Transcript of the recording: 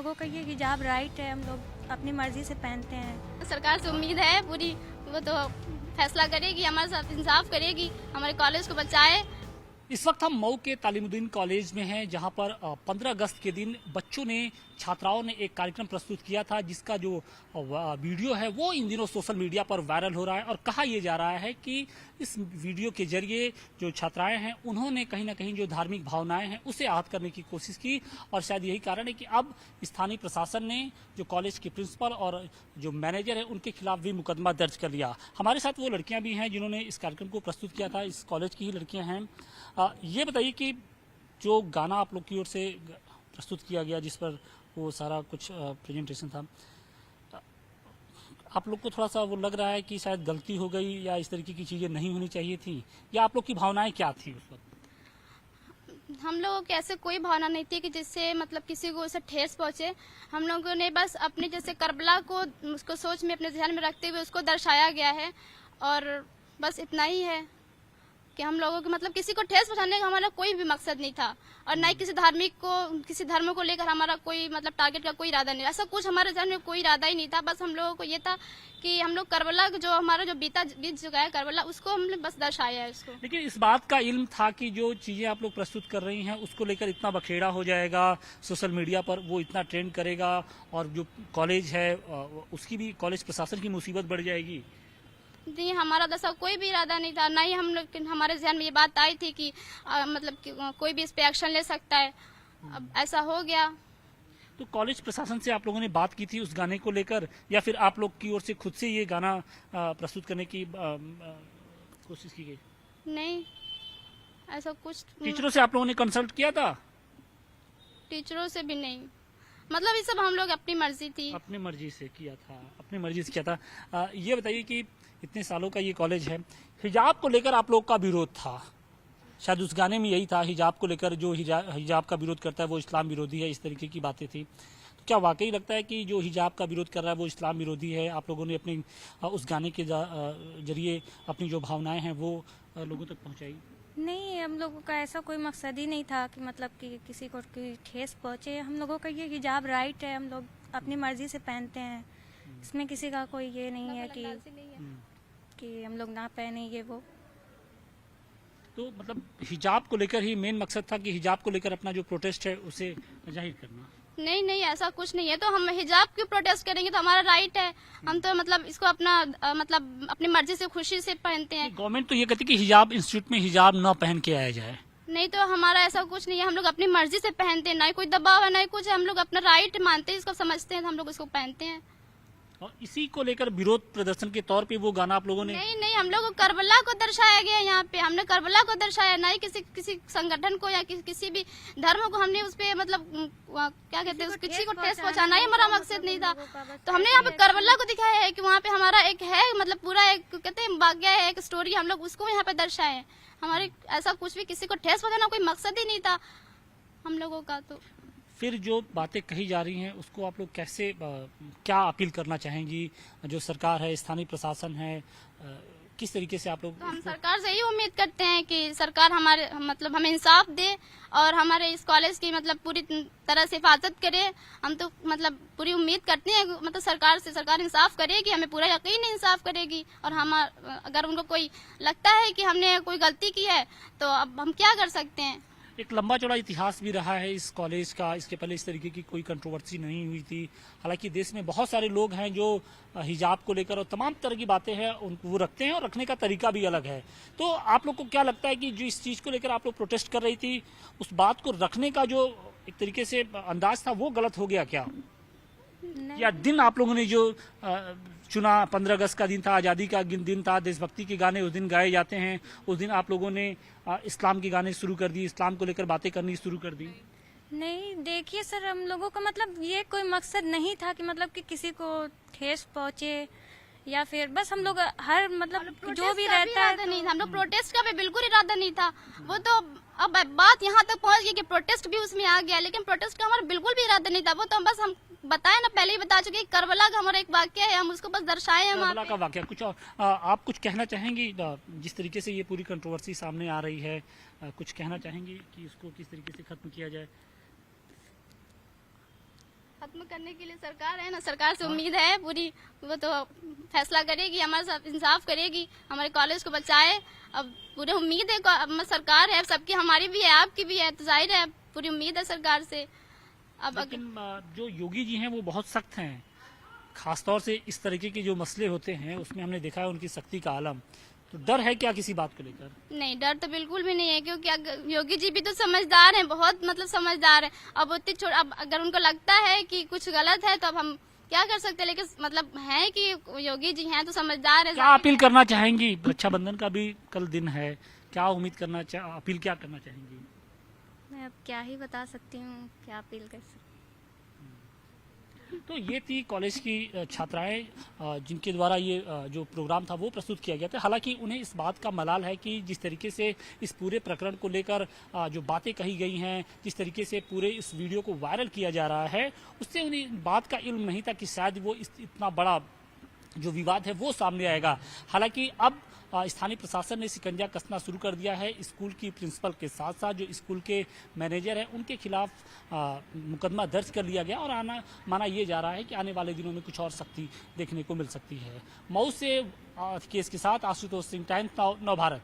लोगों का ये हिजाब राइट है, हम लोग अपनी मर्जी से पहनते हैं। सरकार से उम्मीद है पूरी, वो तो फैसला करेगी, हमारे साथ इंसाफ करेगी, हमारे कॉलेज को बचाए। इस वक्त हम मऊ के तालीमुद्दीन कॉलेज में हैं, जहां पर 15 अगस्त के दिन बच्चों ने, छात्राओं ने एक कार्यक्रम प्रस्तुत किया था, जिसका जो वीडियो है वो इन दिनों सोशल मीडिया पर वायरल हो रहा है। और कहा यह जा रहा है कि इस वीडियो के जरिए जो छात्राएं हैं उन्होंने कहीं ना कहीं जो धार्मिक भावनाएं हैं उसे आहत करने की कोशिश की। और शायद यही कारण है कि अब स्थानीय प्रशासन ने जो कॉलेज के प्रिंसिपल और जो मैनेजर है उनके खिलाफ भी मुकदमा दर्ज कर लिया। हमारे साथ वो लड़कियां भी हैं जिन्होंने इस कार्यक्रम को प्रस्तुत किया था, इस कॉलेज की ही लड़कियां हैं। ये बताइए कि जो गाना आप लोग की ओर से प्रस्तुत किया गया, जिस पर वो सारा कुछ प्रेजेंटेशन था, आप लोग को थोड़ा सा वो लग रहा है कि शायद गलती हो गई या इस तरीके की चीजें नहीं होनी चाहिए थी, या आप लोग की भावनाएं क्या थी उस वक्त? हम लोगों की ऐसे कोई भावना नहीं थी कि जिससे मतलब किसी को उसे ठेस पहुंचे। हम लोगों ने बस अपने जैसे करबला को उसको सोच में अपने ध्यान में रखते हुए उसको दर्शाया गया है, और बस इतना ही है कि हम लोगों को मतलब किसी को ठेस पहुंचाने का हमारा कोई भी मकसद नहीं था, और ना ही किसी धर्म को लेकर हमारा कोई मतलब टारगेट का कोई इरादा नहीं। ऐसा कुछ हमारे जहन में कोई इरादा ही नहीं था। बस हम लोगों को ये था कि हम लोग करबला जो हमारा जो बीत चुका है करबला, उसको हमने बस दर्शाया है उसको। लेकिन इस बात का इल्म था कि जो चीजें आप लोग प्रस्तुत कर रही हैं उसको लेकर इतना बखेड़ा हो जाएगा सोशल मीडिया पर, वो इतना ट्रेंड करेगा और जो कॉलेज है उसकी भी, कॉलेज प्रशासन की मुसीबत बढ़ जाएगी? जी, हमारा तो ऐसा कोई भी इरादा नहीं था, ना ही हम लोग हमारे ध्यान में ये बात आई थी कि मतलब कि कोई भी इस पे एक्शन ले सकता है। अब ऐसा हो गया। तो कॉलेज प्रशासन से आप लोगों ने बात की थी उस गाने को लेकर, या फिर आप लोग की ओर से खुद से ये गाना प्रस्तुत करने की कोशिश की गई? नहीं, ऐसा कुछ टीचरों से आप लोगों ने कंसल्ट किया था? टीचरों से भी नहीं, मतलब ये सब हम लोग अपनी मर्जी थी। अपनी मर्जी से किया था, अपनी मर्जी से किया था। ये बताइए कि इतने सालों का ये कॉलेज है, हिजाब को लेकर आप लोग का विरोध था, शायद उस गाने में यही था, हिजाब को लेकर जो हिजाब का विरोध करता है वो इस्लाम विरोधी है, इस तरीके की बातें थी। तो क्या वाकई लगता है कि जो हिजाब का विरोध कर रहा है वो इस्लाम विरोधी है? आप लोगों ने अपने उस गाने के जरिए अपनी जो भावनाएं हैं वो लोगों तक पहुंचाई? नहीं, हम लोगों का ऐसा कोई मकसद ही नहीं था कि मतलब कि किसी को कोई ठेस पहुंचे। हम लोगों का ये हिजाब राइट है, हम लोग अपनी मर्जी से पहनते हैं। इसमें किसी का कोई ये नहीं है कि हम लोग ना पहने ये वो। तो मतलब हिजाब को लेकर ही मेन मकसद था कि हिजाब को लेकर अपना जो प्रोटेस्ट है उसे जाहिर करना? नहीं नहीं, ऐसा कुछ नहीं है। तो हम हिजाब क्यों प्रोटेस्ट करेंगे? तो हमारा राइट है, हम तो मतलब इसको अपना मतलब अपनी मर्जी से खुशी से पहनते हैं। गवर्नमेंट तो ये कहती है कि हिजाब इंस्टीट्यूट में हिजाब न पहन के आया जाए। नहीं, तो हमारा ऐसा कुछ नहीं है, हम लोग अपनी मर्जी से पहनते हैं, ना ही कोई दबाव है ना ही कुछ है। हम लोग अपना राइट मानते हैं, इसको समझते हैं, तो हम लोग इसको पहनते हैं। और इसी को लेकर विरोध प्रदर्शन के तौर पे वो गाना आप लोगों ने? नहीं नहीं, हम लोग को करबला को दर्शाया गया यहाँ पे, हमने करबला को दर्शाया, ना ही किसी संगठन को या किसी भी धर्म को हमने उस पे मतलब क्या कहते हैं किसी को ठेस पहुंचाना ही हमारा मकसद नहीं था। तो हमने यहाँ पे करबला को दिखाया है कि वहाँ पे हमारा एक है मतलब पूरा एक कहते हैं वाक़या है, एक स्टोरी, हम लोग उसको यहाँ पे दर्शाए हैं। हमारे ऐसा कुछ भी किसी को ठेस पहुंचाना कोई मकसद ही नहीं था हम लोगों का। तो फिर जो बातें कही जा रही हैं उसको आप लोग कैसे, क्या अपील करना चाहेंगी? जो सरकार है, स्थानीय प्रशासन है, किस तरीके से आप लोग? तो हम सरकार से यही उम्मीद करते हैं कि सरकार हमारे मतलब हमें इंसाफ दे और हमारे इस कॉलेज की मतलब पूरी तरह से हिफाजत करे। हम तो मतलब पूरी उम्मीद करते हैं मतलब सरकार इंसाफ करेगी, हमें पूरा यकीन है इंसाफ करेगी। और हम अगर उनको कोई लगता है कि हमने कोई गलती की है तो अब हम क्या कर सकते हैं। एक लंबा चौड़ा इतिहास भी रहा है इस कॉलेज का, इसके पहले इस तरीके की कोई कंट्रोवर्सी नहीं हुई थी। हालांकि देश में बहुत सारे लोग हैं जो हिजाब को लेकर और तमाम तरह की बातें हैं वो रखते हैं, और रखने का तरीका भी अलग है। तो आप लोग को क्या लगता है कि जो इस चीज को लेकर आप लोग प्रोटेस्ट कर रही थी, उस बात को रखने का जो एक तरीके से अंदाज था वो गलत हो गया क्या? या दिन आप लोगों ने जो चुना, 15 अगस्त का दिन था, आज़ादी का दिन था, देशभक्ति के गाने उस दिन गाए जाते हैं, उस दिन आप लोगों ने इस्लाम के गाने शुरू कर दिए, इस्लाम को लेकर बातें करनी शुरू कर दी? नहीं, देखिए सर, हम लोगों का मतलब ये कोई मकसद नहीं था कि मतलब कि किसी को ठेस पहुंचे, या फिर बस हम लोग हर मतलब जो भी रहता है नहीं, हम लोग प्रोटेस्ट का भी बिल्कुल इरादा नहीं था। वो तो अब बात यहाँ तक पहुँच गई कि प्रोटेस्ट भी उसमें आ गया, लेकिन प्रोटेस्ट का हमारा बिल्कुल भी इरादा नहीं था। वो तो बस हम बताए ना, पहले ही बता चुके, करबला का हमारा एक वाक्य है, हम उसको बस दर्शाए हैं। करबला का वाक्य कुछ आप कुछ कहना चाहेंगी? जिस तरीके से ये पूरी कंट्रोवर्सी सामने आ रही है, कुछ कहना चाहेंगी कि इसको किस तरीके से खत्म किया जाए? खत्म करने के लिए सरकार है ना, सरकार से उम्मीद है पूरी, वो तो फैसला करेगी, हमारे साथ इंसाफ करेगी, हमारे कॉलेज को बचाए। अब पूरी उम्मीद है, अब सरकार है सबकी, हमारी भी है, आपकी भी है, तो जाहिर है पूरी उम्मीद है सरकार से। अब लेकिन जो योगी जी हैं वो बहुत सख्त हैं, खासतौर से इस तरीके के जो मसले होते हैं उसमें हमने देखा है उनकी सख्ती का आलम। तो डर है क्या किसी बात को लेकर? नहीं, डर तो बिल्कुल भी नहीं है, क्योंकि योगी जी भी तो समझदार हैं, बहुत मतलब समझदार हैं। अब अब अगर उनको लगता है कि कुछ गलत है तो अब हम क्या कर सकते हैं, लेकिन मतलब है कि योगी जी हैं तो समझदार है। क्या अपील करना चाहेंगी? रक्षाबंधन का भी कल दिन है, क्या उम्मीद करना अपील क्या करना चाहेंगी? मैं अब क्या ही बता सकती हूँ, क्या अपील कर सकती। तो ये थी कॉलेज की छात्राएं जिनके द्वारा ये जो प्रोग्राम था वो प्रस्तुत किया गया था। हालांकि उन्हें इस बात का मलाल है कि जिस तरीके से इस पूरे प्रकरण को लेकर जो बातें कही गई हैं, जिस तरीके से पूरे इस वीडियो को वायरल किया जा रहा है, उससे उन्हें बात का इल्म नहीं था कि शायद वो इतना बड़ा जो विवाद है वो सामने आएगा। हालांकि अब स्थानीय प्रशासन ने शिकंजा कसना शुरू कर दिया है। स्कूल की प्रिंसिपल के साथ साथ जो स्कूल के मैनेजर हैं उनके खिलाफ मुकदमा दर्ज कर लिया गया और माना ये जा रहा है कि आने वाले दिनों में कुछ और सख्ती देखने को मिल सकती है। मऊ से केस के साथ आशुतोष सिंह, टाइम्स नाउ, नव भारत।